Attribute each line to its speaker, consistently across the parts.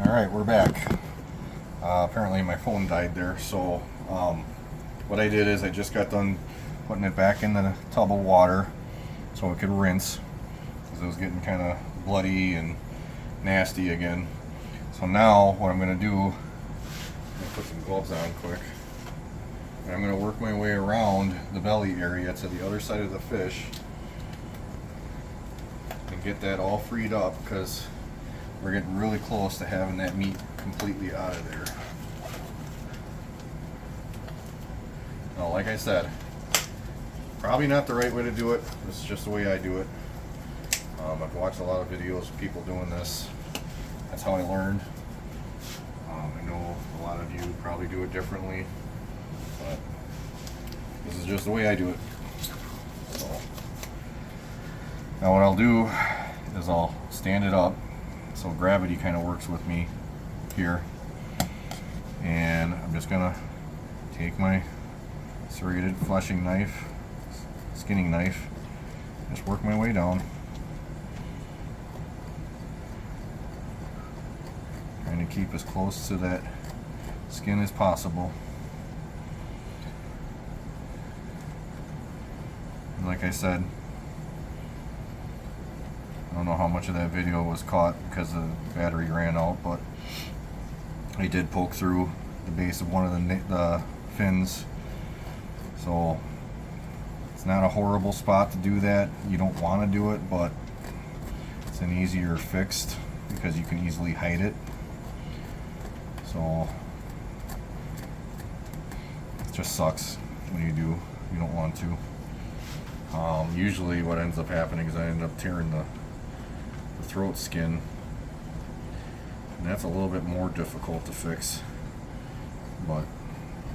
Speaker 1: Alright, we're back. Apparently my phone died there, so what I did is I just got done putting it back in the tub of water so it could rinse, because it was getting kind of bloody and nasty again. So now what I'm going to do, I'm going to put some gloves on quick, and I'm going to work my way around the belly area to the other side of the fish and get that all freed up, because we're getting really close to having that meat completely out of there. Now, like I said, probably not the right way to do it. This is just the way I do it. I've watched a lot of videos of people doing this. That's how I learned. I know a lot of you probably do it differently, but this is just the way I do it. So, now what I'll do is I'll stand it up so gravity kind of works with me here, and I'm just gonna take my serrated fleshing knife, skinning knife, just work my way down, trying to keep as close to that skin as possible. And like I said, I don't know how much of that video was caught because the battery ran out, but I did poke through the base of one of the fins. So it's not a horrible spot to do that. You don't want to do it, but it's an easier fix because you can easily hide it. So it just sucks when you don't want to. Usually what ends up happening is I end up tearing the throat skin, and that's a little bit more difficult to fix, but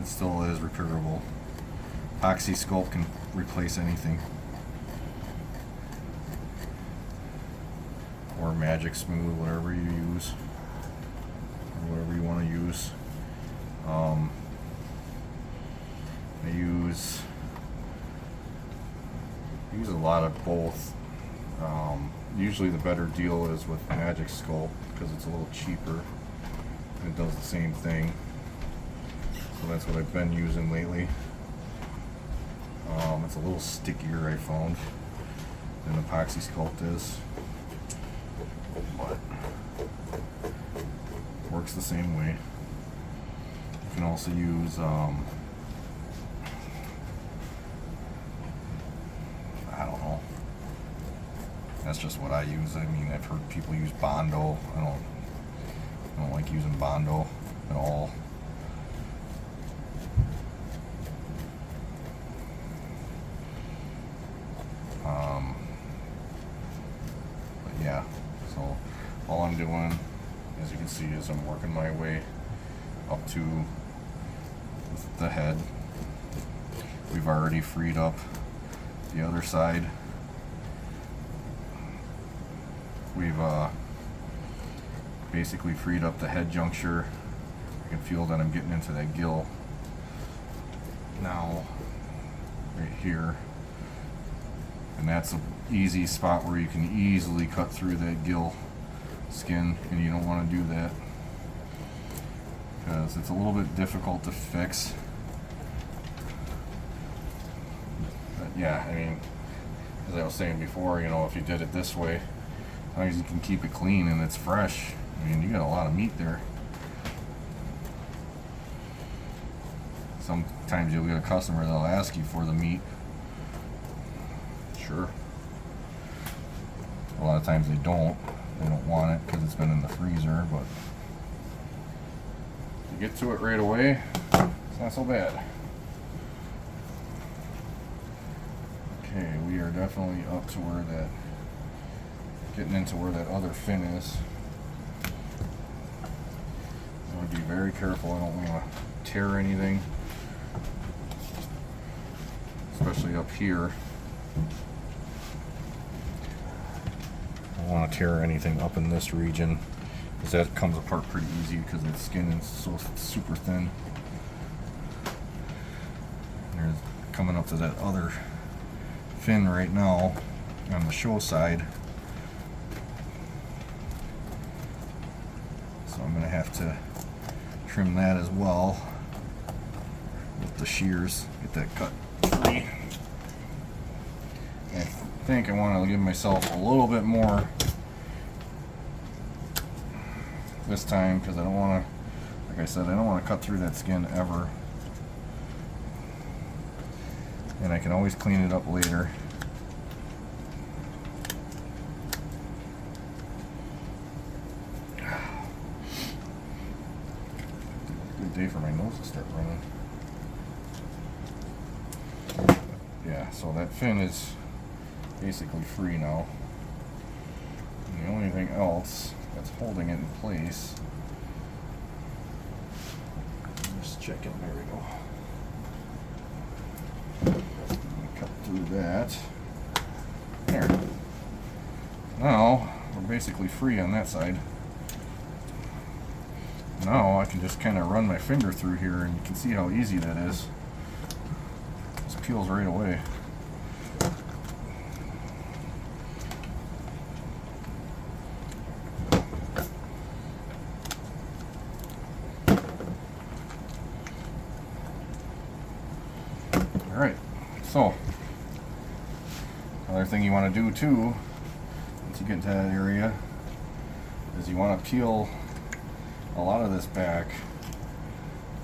Speaker 1: it still is repairable. Epoxy sculpt can replace anything, or magic smooth, whatever you use, or whatever you want to use. I use a lot of both. Usually the better deal is with Magic Sculpt because it's a little cheaper and it does the same thing. So that's what I've been using lately. It's a little stickier, I found, than Epoxy Sculpt is, but works the same way. You can also use I don't know. That's just what I use. I mean, I've heard people use Bondo. I don't like using Bondo at all. But yeah, so all I'm doing, as you can see, is I'm working my way up to the head. We've already freed up the other side. We've basically freed up the head juncture. I can feel that I'm getting into that gill now, right here, and that's an easy spot where you can easily cut through that gill skin, and you don't want to do that because it's a little bit difficult to fix. But yeah, I mean, as I was saying before, you know, if you did it this way, as long as you can keep it clean and it's fresh, I mean, you got a lot of meat there. Sometimes you'll get a customer that'll ask you for the meat. Sure. A lot of times they don't. They don't want it because it's been in the freezer, but if you get to it right away, it's not so bad. Okay, we are definitely up to where that, getting into where that other fin is. I want to be very careful. I don't want to tear anything, especially up here. I don't want to tear anything up in this region because that comes apart pretty easy because the skin is so super thin. And there's coming up to that other fin right now on the show side. So I'm going to have to trim that as well with the shears, get that cut free. I think I want to give myself a little bit more this time because I don't want to, like I said, I don't want to cut through that skin ever. And I can always clean it up later. Good day for my nose to start running. Yeah, so that fin is basically free now. And the only thing else that's holding it in place, just checking, there we go. Cut through that. There. Now we're basically free on that side. Now I can just kind of run my finger through here and you can see how easy that is. Just peels right away. Alright, so another thing you want to do too, once you get to that area, is you want to peel a lot of this back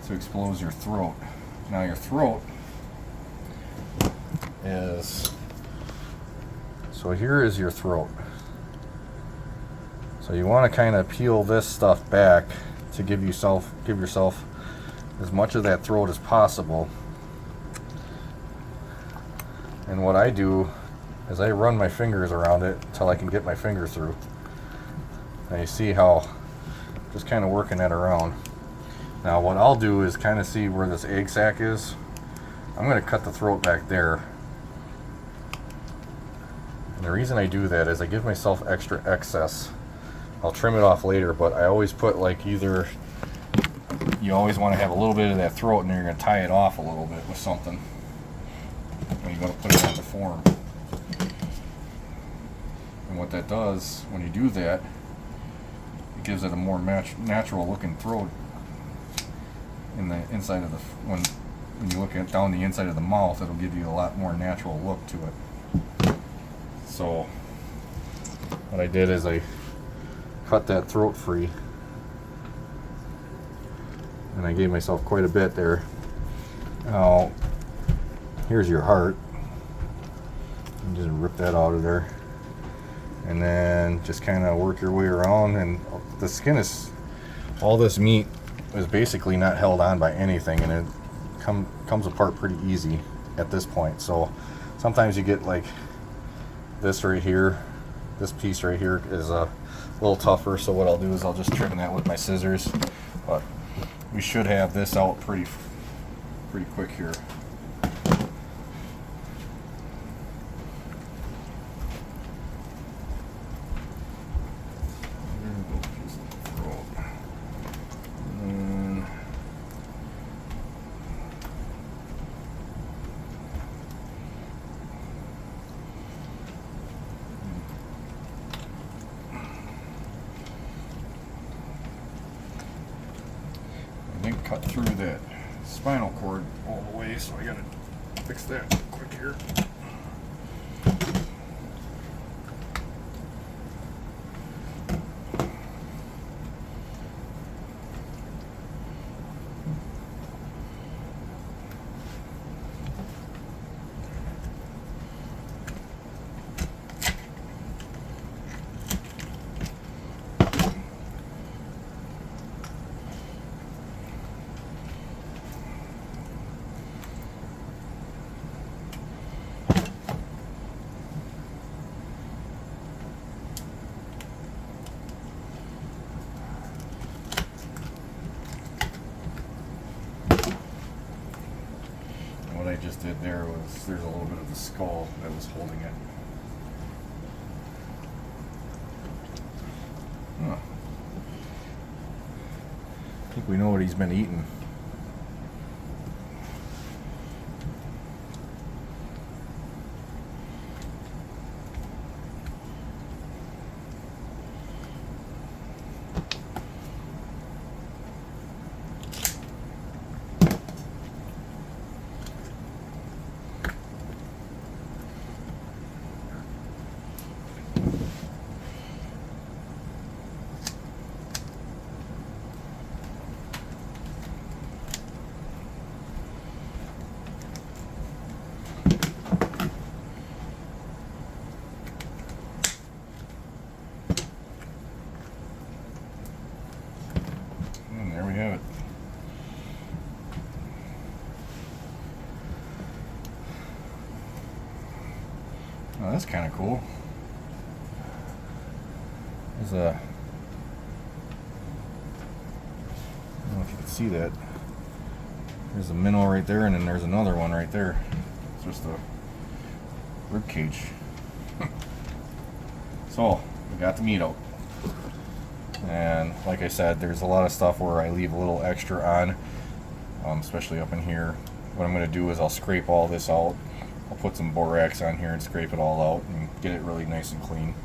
Speaker 1: to expose your throat. Now your throat is, so here is your throat. So you want to kind of peel this stuff back to give yourself as much of that throat as possible. And what I do is I run my fingers around it until I can get my finger through. Now you see how just kind of working that around. Now what I'll do is kind of see where this egg sac is. I'm going to cut the throat back there. And the reason I do that is I give myself extra excess. I'll trim it off later, but I always put like either, you always want to have a little bit of that throat and then you're going to tie it off a little bit with something when you go to put it on the form. And what that does, when you do that, it gives it a more natural looking throat in the inside of the, when you look at down the inside of the mouth, it'll give you a lot more natural look to it. So what I did is I cut that throat free and I gave myself quite a bit there. Now here's your heart, and just rip that out of there and then just kind of work your way around. And the skin is, all this meat is basically not held on by anything, and it comes apart pretty easy at this point. So sometimes you get like this right here, this piece right here is a little tougher, so what I'll do is I'll just trim that with my scissors, but we should have this out pretty quick here. Cut through that spinal cord all the way, so I gotta fix that quick here. What I just did there was, there's a little bit of the skull that was holding it. Huh. I think we know what he's been eating. That's kind of cool. There's a, I don't know if you can see that. There's a minnow right there, and then there's another one right there. It's just a rib cage. So we got the meat out, and like I said, there's a lot of stuff where I leave a little extra on, especially up in here. What I'm going to do is I'll scrape all this out. I'll put some borax on here and scrape it all out and get it really nice and clean.